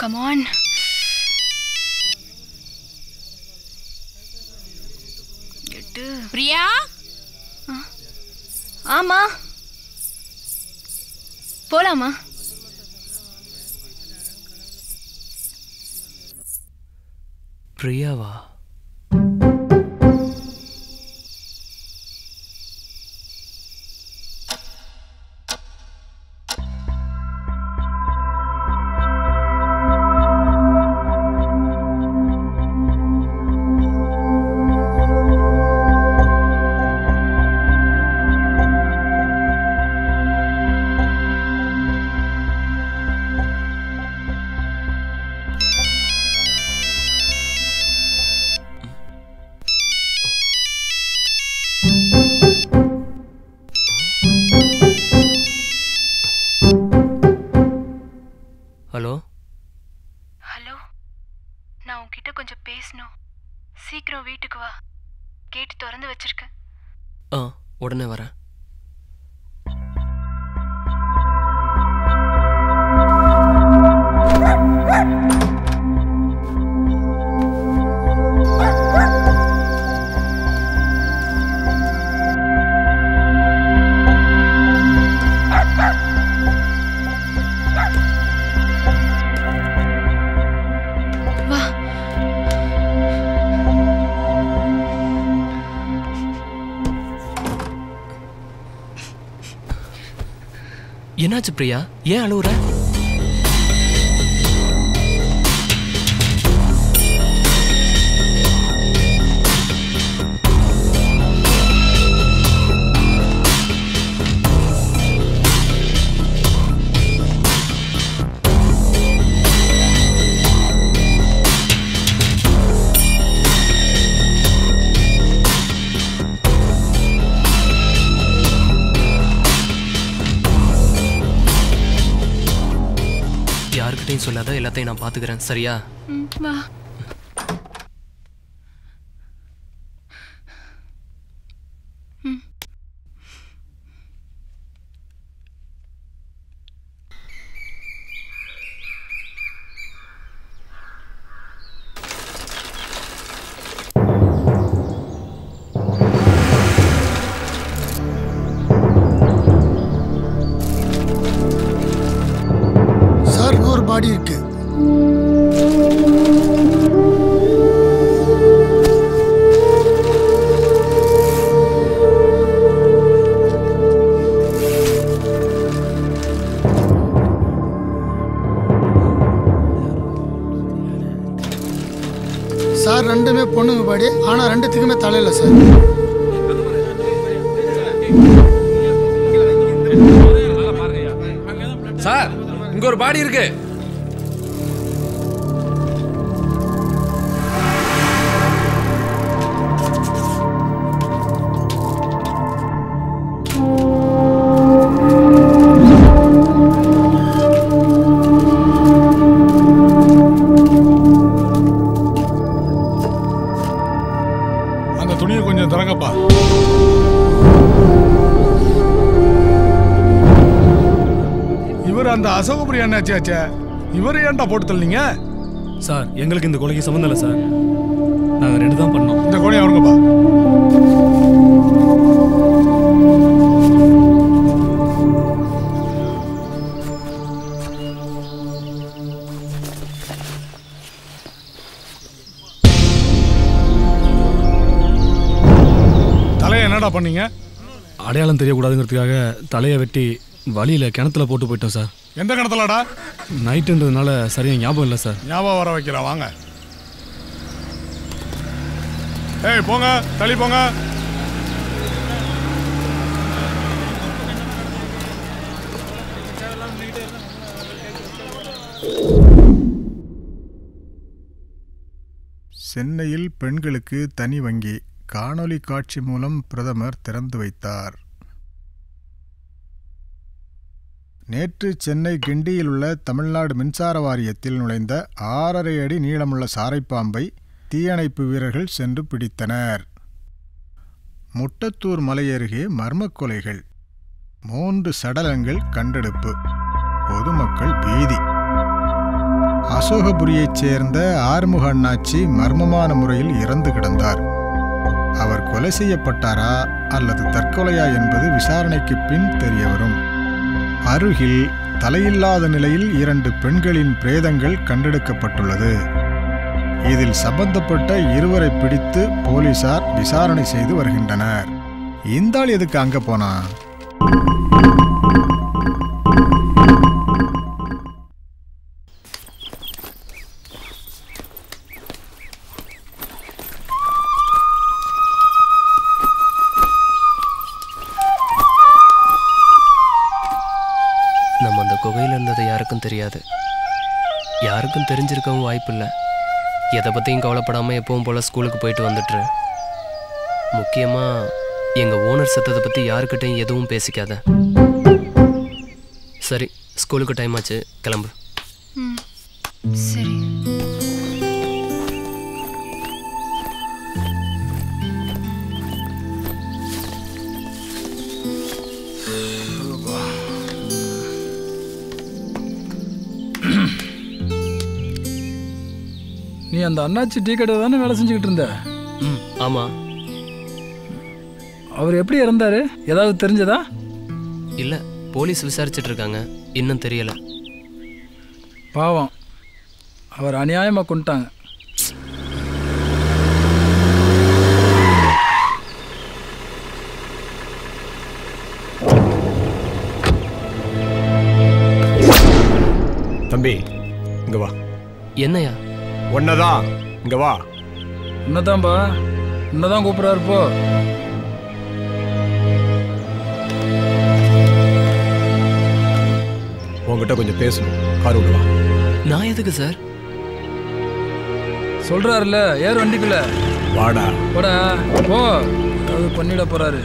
Come on. Priya? ஆமா. போலாமா? பிரியாவா? Hello hello, நான் உன்கிட்ட கொஞ்சம் பேசணும். சீக்கிரம் வீட்டுக்கு வா. கேட்டு திறந்து வச்சிருக்கேன். உடனே வரேன். என்னாச்சு பிரியா? ஏன் அழுவுற? யார்கிட்டையும் சொல்லாத, எல்லாத்தையும் நான் பாத்துக்கிறேன். சரியா? வா. பாடி இருக்கு. சார் ரெண்டுமே பொண்ணுங்க பாடி, ஆனா ரெண்டுத்துக்குமே தலையில சார். சார் இங்க ஒரு பாடி இருக்கு. அந்த துணியை கொஞ்சம் திறங்கப்பா. இவர் அந்த அசோகபுரி அண்ணாச்சியாச்சே, இவர் ஏன்டா போட்டு தள்ளீங்க? சார் எங்களுக்கு இந்த கொலைக்கு சம்மந்தம் இல்லை சார். நாங்கள் 2 தான் பண்ணோம். இந்த கொலையை அவருங்கப்பா. தலையை என்னடா பண்ணீங்க? அடையாளம் தெரியக்கூடாதுங்கிறதுக்காக தலையை வெட்டி வழியில் கிணத்துல போட்டு போயிட்டோம் சார். எந்த கிணத்துலடா? நைட்டுன்றதுனால சரியாக ஞாபகம் இல்லை சார். ஞாபகம் வர வைக்கிறேன் வாங்க. ஏய் போங்க, தள்ளி போங்க. சென்னையில் பெண்களுக்கு தனி வங்கி காணொலி காட்சி மூலம் பிரதமர் திறந்து வைத்தார். நேற்று சென்னை கிண்டியில் உள்ள தமிழ்நாடு மின்சார வாரியத்தில் நுழைந்த 6.5 அடி நீளமுள்ள சாரைப்பாம்பை தீயணைப்பு வீரர்கள் சென்று பிடித்தனர். முட்டத்தூர் மலை அருகே மர்மக் கொலைகள், 3 சடலங்கள் கண்டெடுப்பு, பொதுமக்கள் பீதி. அசோகபுரியைச் சேர்ந்த ஆறுமுக அண்ணாச்சி மர்மமான முறையில் இறந்து கிடந்தார். அவர் கொலை செய்யப்பட்டாரா அல்லது தற்கொலையா என்பது விசாரணைக்கு பின் தெரியவரும். அருகில் தலையில்லாத நிலையில் 2 பெண்களின் பிரேதங்கள் கண்டெடுக்கப்பட்டுள்ளது. இதில் சம்பந்தப்பட்ட இருவரை பிடித்து போலீசார் விசாரணை செய்து வருகின்றனர். இந்த ஆள் எதுக்கு அங்க போனா? நம்ம அந்த குகையில் இருந்தது யாருக்கும் தெரியாது. யாருக்கும் தெரிஞ்சிருக்கவும் வாய்ப்பில்லை. எதை பற்றியும் கவலைப்படாமல் எப்பவும் போல் ஸ்கூலுக்கு போயிட்டு வந்துட்டுரு. முக்கியமாக எங்கள் ஓனர் சத்தத்தை பற்றி யாருக்கிட்டையும் எதுவும் பேசிக்காத. சரி, ஸ்கூலுக்கு டைம் ஆச்சு, கிளம்பு. சரி. நீ அந்த அண்ணாச்சி டீ கடை தானே வேலை செஞ்சுக்கிட்டு இருந்த? ஆமாம். அவர் எப்படி இறந்தாரு? ஏதாவது தெரிஞ்சதா? இல்லை, போலீஸ் விசாரிச்சுட்டு இருக்காங்க, இன்னும் தெரியலை. பாவம், அவர் அநியாயமாக கொண்டுட்டாங்க. தம்பி, இங்க வா. என்னையா? ஒன்னதான், இங்க வா. என்னதான்பா? என்னதான் கூப்பிட்றாரு? போ. உங்ககிட்ட கொஞ்சம் பேசணும். கார் விடு வா. நான் எதுக்கு சார்? சொல்றாருல்ல, ஏர் வண்டிக்குள்ள. வாடா. போடா, போ. ஏதாவது பண்ணிட போறாரு.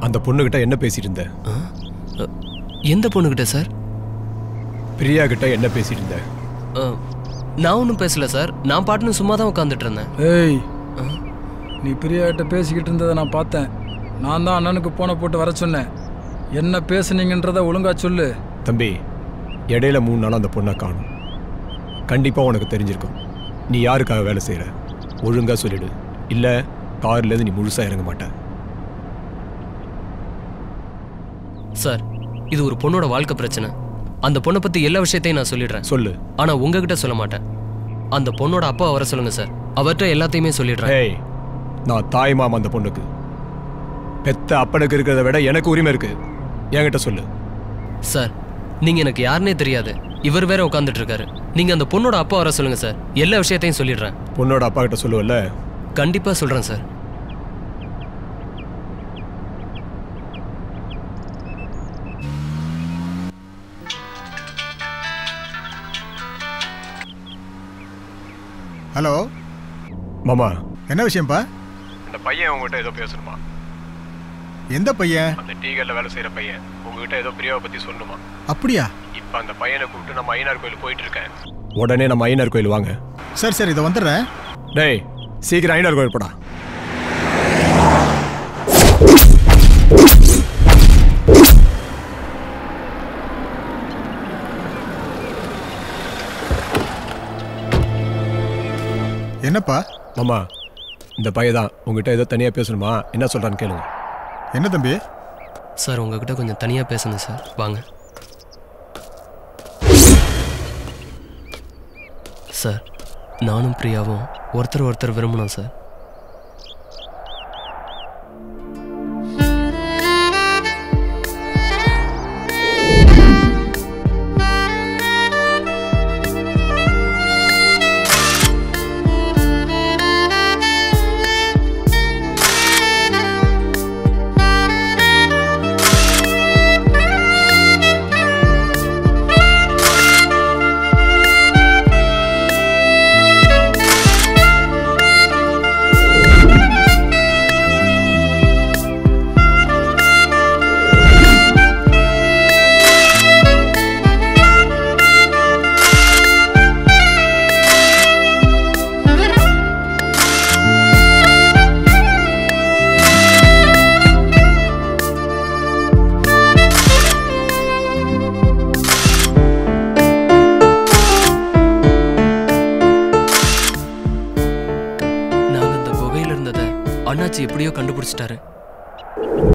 அந்த பொண்ணுகிட்ட என்ன பேசிட்டு இருந்த? எந்த பொண்ணுகிட்ட சார்? பிரியா கிட்ட என்ன பேசிட்டு இருந்த? நான் ஒன்றும் பேசல சார். நான் பாட்டுன்னு சும்மா தான் உட்காந்துட்டு இருந்தேன். ஏய், நீ பிரியா கிட்ட பேசிக்கிட்டு இருந்ததை நான் பார்த்தேன். நான் தான் அண்ணனுக்கு போனை போட்டு வர சொன்னேன். என்ன பேசுனீங்கன்றத ஒழுங்கா சொல்லு. தம்பி, இடையில 3 நாள் அந்த பொண்ணை காணும். கண்டிப்பா உனக்கு தெரிஞ்சிருக்கும். நீ யாருக்காக வேலை செய்யற? ஒழுங்கா சொல்லிடு. இல்ல கார்ல இருந்து நீ முழுசா இறங்க மாட்ட. சார், இது ஒரு பொண்ணோட வாழ்க்கை பிரச்சனை. அந்த பொண்ணை பற்றி எல்லா விஷயத்தையும் நான் சொல்லிடுறேன். சொல்லு. ஆனால் உங்ககிட்ட சொல்ல மாட்டேன். அந்த பொண்ணோட அப்பா வர சொல்லுங்க சார். அவர்கிட்ட எல்லாத்தையுமே சொல்லிடுறேன். ஏய், நான் தாய் மாமா அந்த பொண்ணுக்கு. பெத்த அப்பனுக்கு இருக்கிறத விட எனக்கு உரிமை இருக்கு. என்கிட்ட சொல்லு. சார், நீங்கள் எனக்கு யாருன்னே தெரியாது. இவர் வேற உட்காந்துட்டு இருக்காரு. நீங்கள் அந்த பொண்ணோட அப்பா வர சொல்லுங்க சார். எல்லா விஷயத்தையும் சொல்லிடுறேன். பொண்ணோட அப்பா கிட்ட சொல்லுவல்ல? கண்டிப்பாக சொல்கிறேன் சார். ஹலோ மாமா. என்ன விஷயம்ப்பா? இந்த பையன் உங்ககிட்ட ஏதோ பேசணுமா? எந்த பையன்? அந்த டீ கடையில் வேலை செய்யற பையன் உங்ககிட்ட ஏதோ பிரியாவை பத்தி சொல்லணுமா? அப்படியா? இப்ப அந்த பையனை கூப்பிட்டு நம்ம ஐயனார் கோயில் போயிட்டு இருக்கேன். உடனே நம்ம ஐயனார் கோயில் வாங்க. சரி சரி, இதை வந்துடுறேன். டேய், சீக்கிரம் ஐயனார் கோயில் போடா. என்னப்பா? மாமா, இந்த பையன் தான் உங்ககிட்ட ஏதோ தனியா பேசணுமா? என்ன சொல்றான்னு கேளுங்க. என்ன தம்பி? சார், உங்ககிட்ட கொஞ்சம் தனியாக பேசணும் சார். வாங்க சார். நானும் பிரியாவும் ஒருத்தர் விரும்பணும் சார். வச்சு எப்படியோ கண்டுபிடிச்சிட்டாரு.